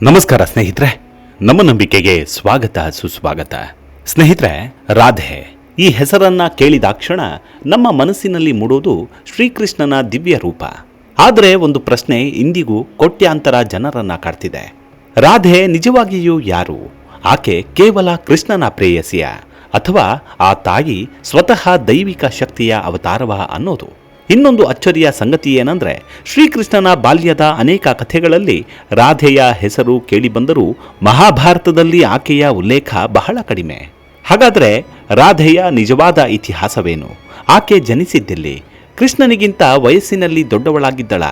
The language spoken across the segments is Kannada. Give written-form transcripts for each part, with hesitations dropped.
ನಮಸ್ಕಾರ ಸ್ನೇಹಿತರೆ, ನಮ್ಮ ನಂಬಿಕೆಗೆ ಸ್ವಾಗತ ಸುಸ್ವಾಗತ. ಸ್ನೇಹಿತರೆ, ರಾಧೆ ಈ ಹೆಸರನ್ನ ಕೇಳಿದಾಕ್ಷಣ ನಮ್ಮ ಮನಸ್ಸಿನಲ್ಲಿ ಮೂಡೋದು ಶ್ರೀಕೃಷ್ಣನ ದಿವ್ಯ ರೂಪ. ಆದರೆ ಒಂದು ಪ್ರಶ್ನೆ ಇಂದಿಗೂ ಕೋಟ್ಯಾಂತರ ಜನರನ್ನ ಕಾಡ್ತಿದೆ. ರಾಧೆ ನಿಜವಾಗಿಯೂ ಯಾರು? ಆಕೆ ಕೇವಲ ಕೃಷ್ಣನ ಪ್ರೇಯಸಿಯ ಅಥವಾ ಆ ತಾಯಿ ಸ್ವತಃ ದೈವಿಕ ಶಕ್ತಿಯ ಅವತಾರವ ಅನ್ನೋದು? ಇನ್ನೊಂದು ಅಚ್ಚರಿಯ ಸಂಗತಿ ಏನಂದ್ರೆ, ಶ್ರೀಕೃಷ್ಣನ ಬಾಲ್ಯದ ಅನೇಕ ಕಥೆಗಳಲ್ಲಿ ರಾಧೆಯ ಹೆಸರು ಕೇಳಿಬಂದರೂ ಮಹಾಭಾರತದಲ್ಲಿ ಆಕೆಯ ಉಲ್ಲೇಖ ಬಹಳ ಕಡಿಮೆ. ಹಾಗಾದರೆ ರಾಧೆಯ ನಿಜವಾದ ಇತಿಹಾಸವೇನು? ಆಕೆ ಜನಿಸಿದ್ದೆಲ್ಲಿ? ಕೃಷ್ಣನಿಗಿಂತ ವಯಸ್ಸಿನಲ್ಲಿ ದೊಡ್ಡವಳಾಗಿದ್ದಳ?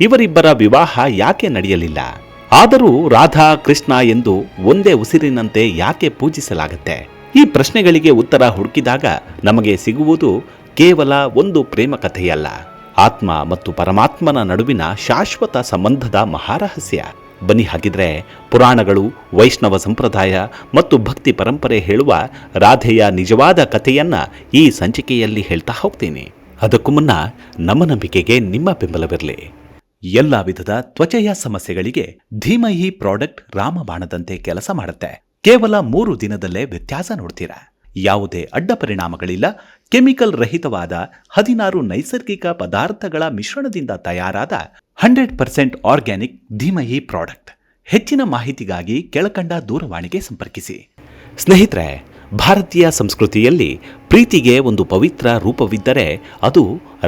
ಇವರಿಬ್ಬರ ವಿವಾಹ ಯಾಕೆ ನಡೆಯಲಿಲ್ಲ? ಆದರೂ ರಾಧಾ ಕೃಷ್ಣ ಎಂದು ಒಂದೇ ಉಸಿರಿನಂತೆ ಯಾಕೆ ಪೂಜಿಸಲಾಗತ್ತೆ? ಈ ಪ್ರಶ್ನೆಗಳಿಗೆ ಉತ್ತರ ಹುಡುಕಿದಾಗ ನಮಗೆ ಸಿಗುವುದು ಕೇವಲ ಒಂದು ಪ್ರೇಮ ಕಥೆಯಲ್ಲ, ಆತ್ಮ ಮತ್ತು ಪರಮಾತ್ಮನ ನಡುವಿನ ಶಾಶ್ವತ ಸಂಬಂಧದ ಮಹಾರಹಸ್ಯ. ಬನ್ನಿ ಹಾಗಿದ್ರೆ ಪುರಾಣಗಳು, ವೈಷ್ಣವ ಸಂಪ್ರದಾಯ ಮತ್ತು ಭಕ್ತಿ ಪರಂಪರೆ ಹೇಳುವ ರಾಧೆಯ ನಿಜವಾದ ಕಥೆಯನ್ನ ಈ ಸಂಚಿಕೆಯಲ್ಲಿ ಹೇಳ್ತಾ ಹೋಗ್ತೀನಿ. ಅದಕ್ಕೂ ಮುನ್ನ ನಮ್ಮ ನಂಬಿಕೆಗೆ ನಿಮ್ಮ ಬೆಂಬಲವಿರಲಿ. ಎಲ್ಲ ವಿಧದ ತ್ವಚೆಯ ಸಮಸ್ಯೆಗಳಿಗೆ ಧೀಮಹಿ ಪ್ರಾಡಕ್ಟ್ ರಾಮಬಾಣದಂತೆ ಕೆಲಸ ಮಾಡುತ್ತೆ. ಕೇವಲ 3 ದಿನದಲ್ಲೇ ವ್ಯತ್ಯಾಸ ನೋಡ್ತೀರಾ. ಯಾವುದೇ ಅಡ್ಡ ಪರಿಣಾಮಗಳಿಲ್ಲ. ಕೆಮಿಕಲ್ ರಹಿತವಾದ 16 ನೈಸರ್ಗಿಕ ಪದಾರ್ಥಗಳ ಮಿಶ್ರಣದಿಂದ ತಯಾರಾದ 100% ಆರ್ಗ್ಯಾನಿಕ್ ಧೀಮಹಿ ಪ್ರಾಡಕ್ಟ್. ಹೆಚ್ಚಿನ ಮಾಹಿತಿಗಾಗಿ ಕೆಳಕಂಡ ದೂರವಾಣಿಗೆ ಸಂಪರ್ಕಿಸಿ. ಸ್ನೇಹಿತರೆ, ಭಾರತೀಯ ಸಂಸ್ಕೃತಿಯಲ್ಲಿ ಪ್ರೀತಿಗೆ ಒಂದು ಪವಿತ್ರ ರೂಪವಿದ್ದರೆ ಅದು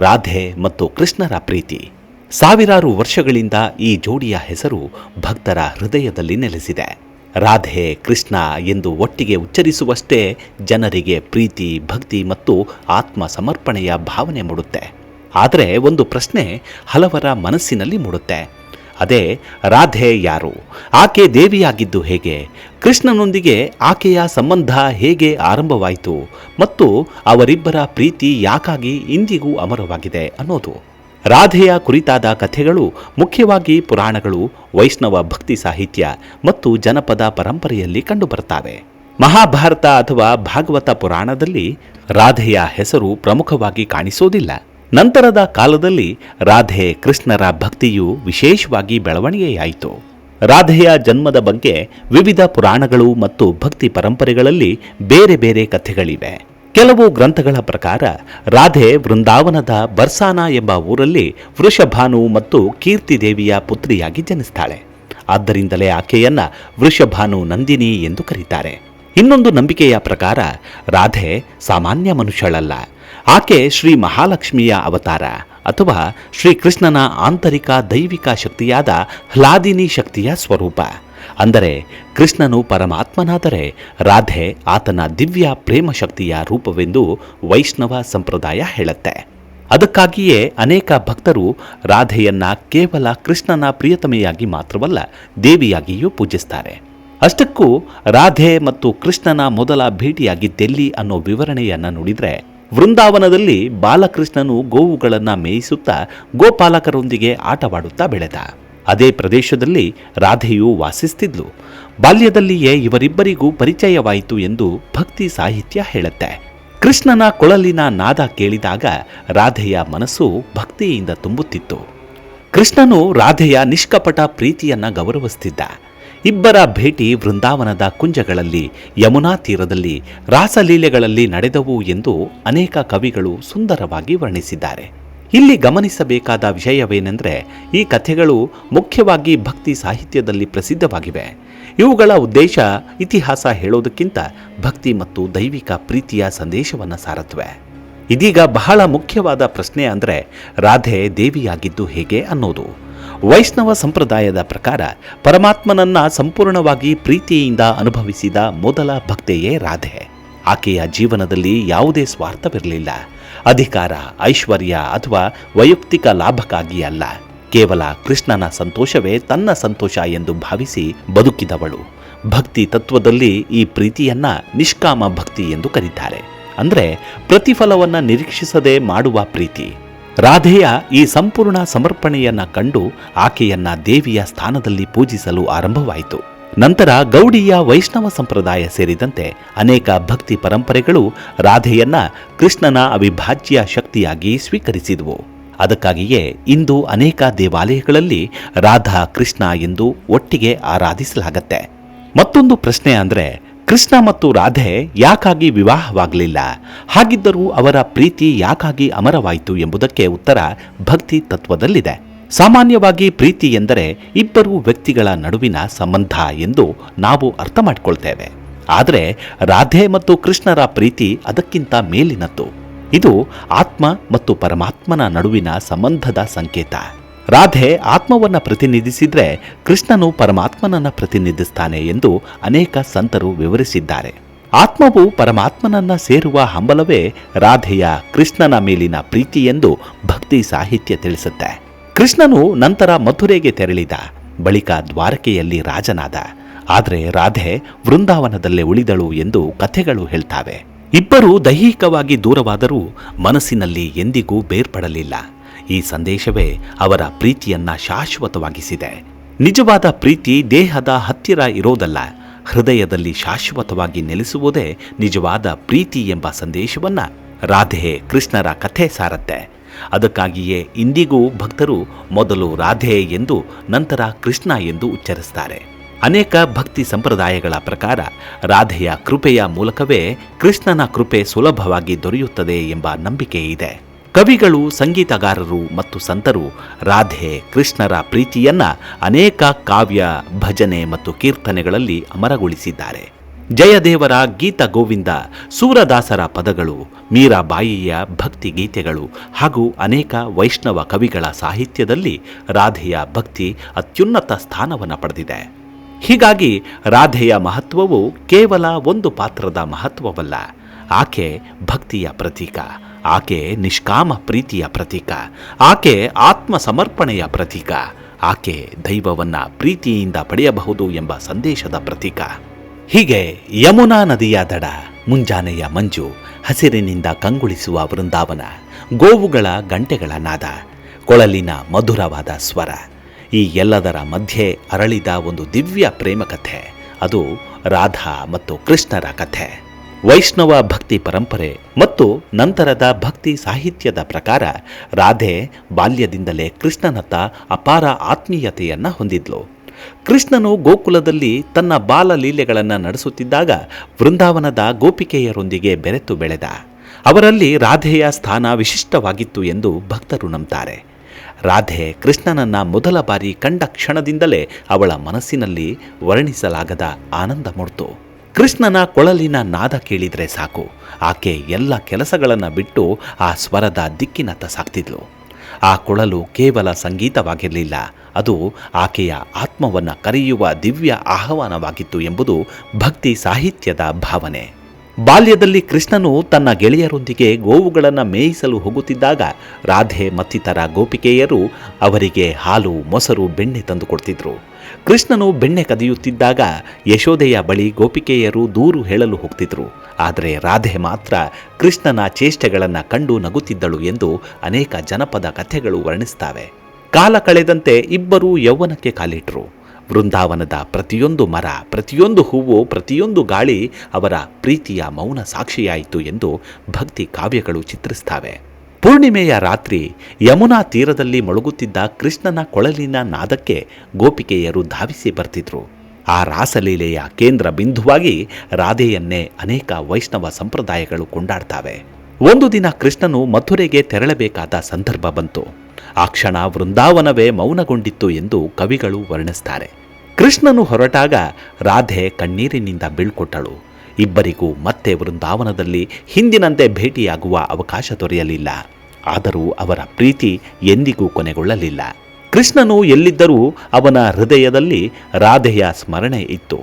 ರಾಧೆ ಮತ್ತು ಕೃಷ್ಣರ ಪ್ರೀತಿ. ಸಾವಿರಾರು ವರ್ಷಗಳಿಂದ ಈ ಜೋಡಿಯ ಹೆಸರು ಭಕ್ತರ ಹೃದಯದಲ್ಲಿ ನೆಲೆಸಿದೆ. ರಾಧೆ ಕೃಷ್ಣ ಎಂದು ಒಟ್ಟಿಗೆ ಉಚ್ಚರಿಸುವಷ್ಟೇ ಜನರಿಗೆ ಪ್ರೀತಿ, ಭಕ್ತಿ ಮತ್ತು ಆತ್ಮ ಸಮರ್ಪಣೆಯ ಭಾವನೆ ಮೂಡುತ್ತೆ. ಆದರೆ ಒಂದು ಪ್ರಶ್ನೆ ಹಲವರ ಮನಸ್ಸಿನಲ್ಲಿ ಮೂಡುತ್ತೆ. ಅದೇ, ರಾಧೆ ಯಾರು? ಆಕೆ ದೇವಿಯಾಗಿದ್ದು ಹೇಗೆ? ಕೃಷ್ಣನೊಂದಿಗೆ ಆಕೆಯ ಸಂಬಂಧ ಹೇಗೆ ಆರಂಭವಾಯಿತು? ಮತ್ತು ಅವರಿಬ್ಬರ ಪ್ರೀತಿ ಯಾಕಾಗಿ ಇಂದಿಗೂ ಅಮರವಾಗಿದೆ ಅನ್ನೋದು. ರಾಧೆಯ ಕುರಿತಾದ ಕಥೆಗಳು ಮುಖ್ಯವಾಗಿ ಪುರಾಣಗಳು, ವೈಷ್ಣವ ಭಕ್ತಿ ಸಾಹಿತ್ಯ ಮತ್ತು ಜನಪದ ಪರಂಪರೆಯಲ್ಲಿ ಕಂಡುಬರುತ್ತವೆ. ಮಹಾಭಾರತ ಅಥವಾ ಭಾಗವತ ಪುರಾಣದಲ್ಲಿ ರಾಧೆಯ ಹೆಸರು ಪ್ರಮುಖವಾಗಿ ಕಾಣಿಸೋದಿಲ್ಲ. ನಂತರದ ಕಾಲದಲ್ಲಿ ರಾಧೆ ಕೃಷ್ಣರ ಭಕ್ತಿಯು ವಿಶೇಷವಾಗಿ ಬೆಳವಣಿಗೆಯಾಯಿತು. ರಾಧೆಯ ಜನ್ಮದ ಬಗ್ಗೆ ವಿವಿಧ ಪುರಾಣಗಳು ಮತ್ತು ಭಕ್ತಿ ಪರಂಪರೆಗಳಲ್ಲಿ ಬೇರೆ ಬೇರೆ ಕಥೆಗಳಿವೆ. ಕೆಲವು ಗ್ರಂಥಗಳ ಪ್ರಕಾರ ರಾಧೆ ವೃಂದಾವನದ ಬರ್ಸಾನಾ ಎಂಬ ಊರಲ್ಲಿ ವೃಷಭಾನು ಮತ್ತು ಕೀರ್ತಿ ದೇವಿಯ ಪುತ್ರಿಯಾಗಿ ಜನಿಸ್ತಾಳೆ. ಆದ್ದರಿಂದಲೇ ಆಕೆಯನ್ನ ವೃಷಭಾನು ನಂದಿನಿ ಎಂದು ಕರೀತಾರೆ. ಇನ್ನೊಂದು ನಂಬಿಕೆಯ ಪ್ರಕಾರ ರಾಧೆ ಸಾಮಾನ್ಯ ಮನುಷ್ಯಳಲ್ಲ. ಆಕೆ ಶ್ರೀ ಮಹಾಲಕ್ಷ್ಮಿಯ ಅವತಾರ ಅಥವಾ ಶ್ರೀಕೃಷ್ಣನ ಆಂತರಿಕ ದೈವಿಕ ಶಕ್ತಿಯಾದ ಹ್ಲಾದಿನಿ ಶಕ್ತಿಯ ಸ್ವರೂಪ. ಅಂದರೆ ಕೃಷ್ಣನು ಪರಮಾತ್ಮನಾದರೆ ರಾಧೆ ಆತನ ದಿವ್ಯ ಪ್ರೇಮ ಶಕ್ತಿಯ ರೂಪವೆಂದು ವೈಷ್ಣವ ಸಂಪ್ರದಾಯ ಹೇಳುತ್ತೆ. ಅದಕ್ಕಾಗಿಯೇ ಅನೇಕ ಭಕ್ತರು ರಾಧೆಯನ್ನ ಕೇವಲ ಕೃಷ್ಣನ ಪ್ರಿಯತಮೆಯಾಗಿ ಮಾತ್ರವಲ್ಲ, ದೇವಿಯಾಗಿಯೂ ಪೂಜಿಸ್ತಾರೆ. ಅಷ್ಟಕ್ಕೂ ರಾಧೆ ಮತ್ತು ಕೃಷ್ಣನ ಮೊದಲ ಭೇಟಿಯಾಗಿದ್ದೆಲ್ಲಿ ಅನ್ನೋ ವಿವರಣೆಯನ್ನ ನೋಡಿದ್ರೆ, ವೃಂದಾವನದಲ್ಲಿ ಬಾಲಕೃಷ್ಣನು ಗೋವುಗಳನ್ನು ಮೇಯಿಸುತ್ತಾ ಗೋಪಾಲಕರೊಂದಿಗೆ ಆಟವಾಡುತ್ತಾ ಬೆಳೆದ. ಅದೇ ಪ್ರದೇಶದಲ್ಲಿ ರಾಧೆಯು ವಾಸಿಸ್ತಿದ್ಲು. ಬಾಲ್ಯದಲ್ಲಿಯೇ ಇವರಿಬ್ಬರಿಗೂ ಪರಿಚಯವಾಯಿತು ಎಂದು ಭಕ್ತಿ ಸಾಹಿತ್ಯ ಹೇಳುತ್ತೆ. ಕೃಷ್ಣನ ಕೊಳಲಿನ ನಾದ ಕೇಳಿದಾಗ ರಾಧೆಯ ಮನಸ್ಸು ಭಕ್ತಿಯಿಂದ ತುಂಬುತ್ತಿತ್ತು. ಕೃಷ್ಣನು ರಾಧೆಯ ನಿಷ್ಕಪಟ ಪ್ರೀತಿಯನ್ನ ಗೌರವಿಸುತ್ತಿದ್ದ. ಇಬ್ಬರ ಭೇಟಿ ವೃಂದಾವನದ ಕುಂಜಗಳಲ್ಲಿ, ಯಮುನಾ ತೀರದಲ್ಲಿ, ರಾಸಲೀಲೆಗಳಲ್ಲಿ ನಡೆದವು ಎಂದು ಅನೇಕ ಕವಿಗಳು ಸುಂದರವಾಗಿ ವರ್ಣಿಸಿದ್ದಾರೆ. ಇಲ್ಲಿ ಗಮನಿಸಬೇಕಾದ ವಿಷಯವೇನೆಂದರೆ, ಈ ಕಥೆಗಳು ಮುಖ್ಯವಾಗಿ ಭಕ್ತಿ ಸಾಹಿತ್ಯದಲ್ಲಿ ಪ್ರಸಿದ್ಧವಾಗಿವೆ. ಇವುಗಳ ಉದ್ದೇಶ ಇತಿಹಾಸ ಹೇಳೋದಕ್ಕಿಂತ ಭಕ್ತಿ ಮತ್ತು ದೈವಿಕ ಪ್ರೀತಿಯ ಸಂದೇಶವನ್ನು ಸಾರುತ್ತವೆ. ಇದೀಗ ಬಹಳ ಮುಖ್ಯವಾದ ಪ್ರಶ್ನೆ ಅಂದರೆ, ರಾಧೆ ದೇವಿಯಾಗಿದ್ದು ಹೇಗೆ ಅನ್ನೋದು. ವೈಷ್ಣವ ಸಂಪ್ರದಾಯದ ಪ್ರಕಾರ ಪರಮಾತ್ಮನನ್ನ ಸಂಪೂರ್ಣವಾಗಿ ಪ್ರೀತಿಯಿಂದ ಅನುಭವಿಸಿದ ಮೊದಲ ಭಕ್ತೆಯೇ ರಾಧೆ. ಆಕೆಯ ಜೀವನದಲ್ಲಿ ಯಾವುದೇ ಸ್ವಾರ್ಥವಿರಲಿಲ್ಲ. ಅಧಿಕಾರ, ಐಶ್ವರ್ಯ ಅಥವಾ ವೈಯಕ್ತಿಕ ಲಾಭಕ್ಕಾಗಿ ಅಲ್ಲ, ಕೇವಲ ಕೃಷ್ಣನ ಸಂತೋಷವೇ ತನ್ನ ಸಂತೋಷ ಎಂದು ಭಾವಿಸಿ ಬದುಕಿದವಳು. ಭಕ್ತಿ ತತ್ವದಲ್ಲಿ ಈ ಪ್ರೀತಿಯನ್ನ ನಿಷ್ಕಾಮ ಭಕ್ತಿ ಎಂದು ಕರೀತಾರೆ. ಅಂದರೆ ಪ್ರತಿಫಲವನ್ನ ನಿರೀಕ್ಷಿಸದೆ ಮಾಡುವ ಪ್ರೀತಿ. ರಾಧೆಯ ಈ ಸಂಪೂರ್ಣ ಸಮರ್ಪಣೆಯನ್ನ ಕಂಡು ಆಕೆಯನ್ನ ದೇವಿಯ ಸ್ಥಾನದಲ್ಲಿ ಪೂಜಿಸಲು ಆರಂಭವಾಯಿತು. ನಂತರ ಗೌಡಿಯ ವೈಷ್ಣವ ಸಂಪ್ರದಾಯ ಸೇರಿದಂತೆ ಅನೇಕ ಭಕ್ತಿ ಪರಂಪರೆಗಳು ರಾಧೆಯನ್ನ ಕೃಷ್ಣನ ಅವಿಭಾಜ್ಯ ಶಕ್ತಿಯಾಗಿ ಸ್ವೀಕರಿಸಿದವು. ಅದಕ್ಕಾಗಿಯೇ ಇಂದು ಅನೇಕ ದೇವಾಲಯಗಳಲ್ಲಿ ರಾಧಾ ಕೃಷ್ಣ ಎಂದು ಒಟ್ಟಿಗೆ ಆರಾಧಿಸಲಾಗತ್ತೆ. ಮತ್ತೊಂದು ಪ್ರಶ್ನೆ ಅಂದ್ರೆ, ಕೃಷ್ಣ ಮತ್ತು ರಾಧೆ ಯಾಕಾಗಿ ವಿವಾಹವಾಗಲಿಲ್ಲ? ಹಾಗಿದ್ದರೂ ಅವರ ಪ್ರೀತಿ ಯಾಕಾಗಿ ಅಮರವಾಯಿತು ಎಂಬುದಕ್ಕೆ ಉತ್ತರ ಭಕ್ತಿ ತತ್ವದಲ್ಲಿದೆ. ಸಾಮಾನ್ಯವಾಗಿ ಪ್ರೀತಿ ಎಂದರೆ ಇಬ್ಬರು ವ್ಯಕ್ತಿಗಳ ನಡುವಿನ ಸಂಬಂಧ ಎಂದು ನಾವು ಅರ್ಥ ಮಾಡಿಕೊಳ್ತೇವೆ. ಆದರೆ ರಾಧೆ ಮತ್ತು ಕೃಷ್ಣರ ಪ್ರೀತಿ ಅದಕ್ಕಿಂತ ಮೇಲಿನದ್ದು. ಇದು ಆತ್ಮ ಮತ್ತು ಪರಮಾತ್ಮನ ನಡುವಿನ ಸಂಬಂಧದ ಸಂಕೇತ. ರಾಧೆ ಆತ್ಮವನ್ನು ಪ್ರತಿನಿಧಿಸಿದ್ರೆ ಕೃಷ್ಣನು ಪರಮಾತ್ಮನನ್ನ ಪ್ರತಿನಿಧಿಸ್ತಾನೆ ಎಂದು ಅನೇಕ ಸಂತರು ವಿವರಿಸಿದ್ದಾರೆ. ಆತ್ಮವು ಪರಮಾತ್ಮನನ್ನ ಸೇರುವ ಹಂಬಲವೇ ರಾಧೆಯ ಕೃಷ್ಣನ ಮೇಲಿನ ಪ್ರೀತಿ ಎಂದು ಭಕ್ತಿ ಸಾಹಿತ್ಯ ತಿಳಿಸುತ್ತೆ. ಕೃಷ್ಣನು ನಂತರ ಮಥುರೆಗೆ ತೆರಳಿದ, ಬಳಿಕ ದ್ವಾರಕೆಯಲ್ಲಿ ರಾಜನಾದ. ಆದರೆ ರಾಧೆ ವೃಂದಾವನದಲ್ಲೇ ಉಳಿದಳು ಎಂದು ಕಥೆಗಳು ಹೇಳ್ತಾವೆ. ಇಬ್ಬರು ದೈಹಿಕವಾಗಿ ದೂರವಾದರೂ ಮನಸ್ಸಿನಲ್ಲಿ ಎಂದಿಗೂ ಬೇರ್ಪಡಲಿಲ್ಲ. ಈ ಸಂದೇಶವೇ ಅವರ ಪ್ರೀತಿಯನ್ನ ಶಾಶ್ವತವಾಗಿಸಿದೆ. ನಿಜವಾದ ಪ್ರೀತಿ ದೇಹದ ಹತ್ತಿರ ಇರೋದಲ್ಲ, ಹೃದಯದಲ್ಲಿ ಶಾಶ್ವತವಾಗಿ ನೆಲೆಸುವುದೇ ನಿಜವಾದ ಪ್ರೀತಿ ಎಂಬ ಸಂದೇಶವನ್ನ ರಾಧೆ ಕೃಷ್ಣರ ಕಥೆ ಸಾರತ್ತೆ. ಅದಕ್ಕಾಗಿಯೇ ಇಂದಿಗೂ ಭಕ್ತರು ಮೊದಲು ರಾಧೆ ಎಂದು ನಂತರ ಕೃಷ್ಣ ಎಂದು ಉಚ್ಚರಿಸ್ತಾರೆ. ಅನೇಕ ಭಕ್ತಿ ಸಂಪ್ರದಾಯಗಳ ಪ್ರಕಾರ ರಾಧೆಯ ಕೃಪೆಯ ಮೂಲಕವೇ ಕೃಷ್ಣನ ಕೃಪೆ ಸುಲಭವಾಗಿ ದೊರೆಯುತ್ತದೆ ಎಂಬ ನಂಬಿಕೆ ಇದೆ. ಕವಿಗಳು, ಸಂಗೀತಗಾರರು ಮತ್ತು ಸಂತರು ರಾಧೆ ಕೃಷ್ಣರ ಪ್ರೀತಿಯನ್ನ ಅನೇಕ ಕಾವ್ಯ, ಭಜನೆ ಮತ್ತು ಕೀರ್ತನೆಗಳಲ್ಲಿ ಅಮರಗೊಳಿಸಿದ್ದಾರೆ. ಜಯದೇವರ ಗೀತ ಗೋವಿಂದ, ಸೂರದಾಸರ ಪದಗಳು, ಮೀರಾಬಾಯಿಯ ಭಕ್ತಿ ಗೀತೆಗಳು ಹಾಗೂ ಅನೇಕ ವೈಷ್ಣವ ಕವಿಗಳ ಸಾಹಿತ್ಯದಲ್ಲಿ ರಾಧೆಯ ಭಕ್ತಿ ಅತ್ಯುನ್ನತ ಸ್ಥಾನವನ್ನು ಪಡೆದಿದೆ. ಹೀಗಾಗಿ ರಾಧೆಯ ಮಹತ್ವವು ಕೇವಲ ಒಂದು ಪಾತ್ರದ ಮಹತ್ವವಲ್ಲ. ಆಕೆ ಭಕ್ತಿಯ ಪ್ರತೀಕ, ಆಕೆ ನಿಷ್ಕಾಮ ಪ್ರೀತಿಯ ಪ್ರತೀಕ, ಆಕೆ ಆತ್ಮ ಸಮರ್ಪಣೆಯ ಪ್ರತೀಕ, ಆಕೆ ದೈವವನ್ನ ಪ್ರೀತಿಯಿಂದ ಪಡೆಯಬಹುದು ಎಂಬ ಸಂದೇಶದ ಪ್ರತೀಕ. ಹೀಗೆ ಯಮುನಾ ನದಿಯ ದಡ, ಮುಂಜಾನೆಯ ಮಂಜು, ಹಸಿರಿನಿಂದ ಕಂಗೊಳಿಸುವ ವೃಂದಾವನ, ಗೋವುಗಳ ಗಂಟೆಗಳ ನಾದ, ಕೊಳಲಿನ ಮಧುರವಾದ ಸ್ವರ, ಈ ಎಲ್ಲದರ ಮಧ್ಯೆ ಅರಳಿದ ಒಂದು ದಿವ್ಯ ಪ್ರೇಮ ಕಥೆ, ಅದು ರಾಧಾ ಮತ್ತು ಕೃಷ್ಣರ ಕಥೆ. ವೈಷ್ಣವ ಭಕ್ತಿ ಪರಂಪರೆ ಮತ್ತು ನಂತರದ ಭಕ್ತಿ ಸಾಹಿತ್ಯದ ಪ್ರಕಾರ ರಾಧೆ ಬಾಲ್ಯದಿಂದಲೇ ಕೃಷ್ಣನತ್ತ ಅಪಾರ ಆತ್ಮೀಯತೆಯನ್ನು ಹೊಂದಿದ್ಲು. ಕೃಷ್ಣನು ಗೋಕುಲದಲ್ಲಿ ತನ್ನ ಬಾಲಲೀಲೆಗಳನ್ನು ನಡೆಸುತ್ತಿದ್ದಾಗ ವೃಂದಾವನದ ಗೋಪಿಕೆಯರೊಂದಿಗೆ ಬೆರೆತು ಬೆಳೆದ. ಅವರಲ್ಲಿ ರಾಧೆಯ ಸ್ಥಾನ ವಿಶಿಷ್ಟವಾಗಿತ್ತು ಎಂದು ಭಕ್ತರು ನಂಬ್ತಾರೆ. ರಾಧೆ ಕೃಷ್ಣನನ್ನ ಮೊದಲ ಬಾರಿ ಕಂಡ ಕ್ಷಣದಿಂದಲೇ ಅವಳ ಮನಸ್ಸಿನಲ್ಲಿ ವರ್ಣಿಸಲಾಗದ ಆನಂದ ಮೂಡಿತು. ಕೃಷ್ಣನ ಕೊಳಲಿನ ನಾದ ಕೇಳಿದರೆ ಸಾಕು, ಆಕೆ ಎಲ್ಲ ಕೆಲಸಗಳನ್ನು ಬಿಟ್ಟು ಆ ಸ್ವರದ ದಿಕ್ಕಿನತ್ತ ಸಾಗ್ತಿದ್ಲು. ಆ ಕೊಳಲು ಕೇವಲ ಸಂಗೀತವಾಗಿರಲಿಲ್ಲ, ಅದು ಆಕೆಯ ಆತ್ಮವನ್ನು ಕರೆಯುವ ದಿವ್ಯ ಆಹ್ವಾನವಾಗಿತ್ತು ಎಂಬುದು ಭಕ್ತಿ ಸಾಹಿತ್ಯದ ಭಾವನೆ. ಬಾಲ್ಯದಲ್ಲಿ ಕೃಷ್ಣನು ತನ್ನ ಗೆಳೆಯರೊಂದಿಗೆ ಗೋವುಗಳನ್ನು ಮೇಯಿಸಲು ಹೋಗುತ್ತಿದ್ದಾಗ ರಾಧೆ ಮತ್ತಿತರ ಗೋಪಿಕೆಯರು ಅವರಿಗೆ ಹಾಲು, ಮೊಸರು, ಬೆಣ್ಣೆ ತಂದುಕೊಡ್ತಿದ್ರು. ಕೃಷ್ಣನು ಬೆಣ್ಣೆ ಕದಿಯುತ್ತಿದ್ದಾಗ ಯಶೋದೆಯ ಬಳಿ ಗೋಪಿಕೆಯರು ದೂರು ಹೇಳಲು ಹೋಗ್ತಿದ್ರು. ಆದರೆ ರಾಧೆ ಮಾತ್ರ ಕೃಷ್ಣನ ಚೇಷ್ಟೆಗಳನ್ನು ಕಂಡು ನಗುತ್ತಿದ್ದಳು ಎಂದು ಅನೇಕ ಜನಪದ ಕಥೆಗಳು ವರ್ಣಿಸ್ತವೆ. ಕಾಲ ಕಳೆದಂತೆ ಇಬ್ಬರೂ ಯೌವನಕ್ಕೆ ಕಾಲಿಟ್ರು. ವೃಂದಾವನದ ಪ್ರತಿಯೊಂದು ಮರ, ಪ್ರತಿಯೊಂದು ಹೂವು, ಪ್ರತಿಯೊಂದು ಗಾಳಿ ಅವರ ಪ್ರೀತಿಯ ಮೌನ ಸಾಕ್ಷಿಯಾಯಿತು ಎಂದು ಭಕ್ತಿ ಕಾವ್ಯಗಳು ಚಿತ್ರಿಸ್ತವೆ. ಪೂರ್ಣಿಮೆಯ ರಾತ್ರಿ ಯಮುನಾ ತೀರದಲ್ಲಿ ಮೊಳಗುತ್ತಿದ್ದ ಕೃಷ್ಣನ ಕೊಳಲಿನ ನಾದಕ್ಕೆ ಗೋಪಿಕೆಯರು ಧಾವಿಸಿ ಬರ್ತಿದ್ರು. ಆ ರಾಸಲೀಲೆಯ ಕೇಂದ್ರ ಬಿಂದುವಾಗಿ ರಾಧೆಯನ್ನೇ ಅನೇಕ ವೈಷ್ಣವ ಸಂಪ್ರದಾಯಗಳು ಕೊಂಡಾಡ್ತವೆ. ಒಂದು ದಿನ ಕೃಷ್ಣನು ಮಥುರೆಗೆ ತೆರಳಬೇಕಾದ ಸಂದರ್ಭ ಬಂತು. ಆ ಕ್ಷಣ ವೃಂದಾವನವೇ ಮೌನಗೊಂಡಿತ್ತು ಎಂದು ಕವಿಗಳು ವರ್ಣಿಸ್ತಾರೆ. ಕೃಷ್ಣನು ಹೊರಟಾಗ ರಾಧೆ ಕಣ್ಣೀರಿನಿಂದ ಬೀಳ್ಕೊಟ್ಟಳು. ಇಬ್ಬರಿಗೂ ಮತ್ತೆ ವೃಂದಾವನದಲ್ಲಿ ಹಿಂದಿನಂತೆ ಭೇಟಿಯಾಗುವ ಅವಕಾಶ ದೊರೆಯಲಿಲ್ಲ. ಆದರೂ ಅವರ ಪ್ರೀತಿ ಎಂದಿಗೂ ಕೊನೆಗೊಳ್ಳಲಿಲ್ಲ. ಕೃಷ್ಣನು ಎಲ್ಲಿದ್ದರೂ ಅವನ ಹೃದಯದಲ್ಲಿ ರಾಧೆಯ ಸ್ಮರಣೆ ಇತ್ತು.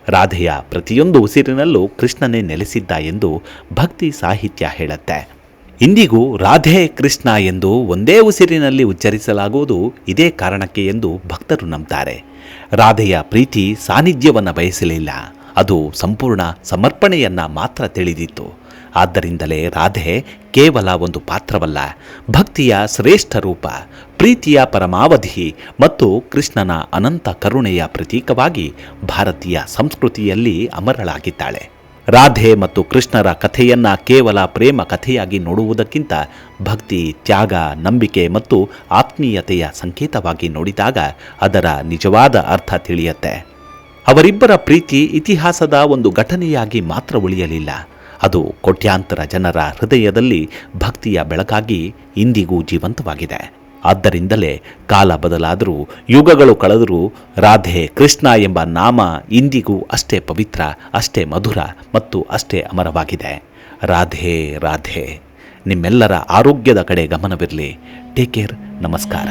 ರಾಧೆಯ ಪ್ರತಿಯೊಂದು ಉಸಿರಿನಲ್ಲೂ ಕೃಷ್ಣನೇ ನೆಲೆಸಿದ್ದ ಎಂದು ಭಕ್ತಿ ಸಾಹಿತ್ಯ ಹೇಳುತ್ತೆ. ಇಂದಿಗೂ ರಾಧೆ ಕೃಷ್ಣ ಎಂದು ಒಂದೇ ಉಸಿರಿನಲ್ಲಿ ಉಚ್ಚರಿಸಲಾಗುವುದು ಇದೇ ಕಾರಣಕ್ಕೆ ಎಂದು ಭಕ್ತರು ನಂಬ್ತಾರೆ. ರಾಧೆಯ ಪ್ರೀತಿ ಸಾನ್ನಿಧ್ಯವನ್ನು ಬಯಸಲಿಲ್ಲ, ಅದು ಸಂಪೂರ್ಣ ಸಮರ್ಪಣೆಯನ್ನ ಮಾತ್ರ ತಿಳಿದಿತ್ತು. ಆದ್ದರಿಂದಲೇ ರಾಧೆ ಕೇವಲ ಒಂದು ಪಾತ್ರವಲ್ಲ, ಭಕ್ತಿಯ ಶ್ರೇಷ್ಠ ರೂಪ, ಪ್ರೀತಿಯ ಪರಮಾವಧಿ ಮತ್ತು ಕೃಷ್ಣನ ಅನಂತ ಕರುಣೆಯ ಪ್ರತೀಕವಾಗಿ ಭಾರತೀಯ ಸಂಸ್ಕೃತಿಯಲ್ಲಿ ಅಮರಳಾಗಿದ್ದಾಳೆ. ರಾಧೆ ಮತ್ತು ಕೃಷ್ಣರ ಕಥೆಯನ್ನ ಕೇವಲ ಪ್ರೇಮ ಕಥೆಯಾಗಿ ನೋಡುವುದಕ್ಕಿಂತ ಭಕ್ತಿ, ತ್ಯಾಗ, ನಂಬಿಕೆ ಮತ್ತು ಆತ್ಮೀಯತೆಯ ಸಂಕೇತವಾಗಿ ನೋಡಿದಾಗ ಅದರ ನಿಜವಾದ ಅರ್ಥ ತಿಳಿಯುತ್ತೆ. ಅವರಿಬ್ಬರ ಪ್ರೀತಿ ಇತಿಹಾಸದ ಒಂದು ಘಟನೆಯಾಗಿ ಮಾತ್ರ ಉಳಿಯಲಿಲ್ಲ. ಅದು ಕೋಟ್ಯಾಂತರ ಜನರ ಹೃದಯದಲ್ಲಿ ಭಕ್ತಿಯ ಬೆಳಕಾಗಿ ಇಂದಿಗೂ ಜೀವಂತವಾಗಿದೆ. ಆದ್ದರಿಂದಲೇ ಕಾಲ ಬದಲಾದರೂ, ಯುಗಗಳು ಕಳೆದರೂ ರಾಧೆ ಕೃಷ್ಣ ಎಂಬ ನಾಮ ಇಂದಿಗೂ ಅಷ್ಟೇ ಪವಿತ್ರ, ಅಷ್ಟೇ ಮಧುರ ಮತ್ತು ಅಷ್ಟೇ ಅಮರವಾಗಿದೆ. ರಾಧೆ ರಾಧೆ. ನಿಮ್ಮೆಲ್ಲರ ಆರೋಗ್ಯದ ಕಡೆ ಗಮನವಿರಲಿ. Take care. ನಮಸ್ಕಾರ.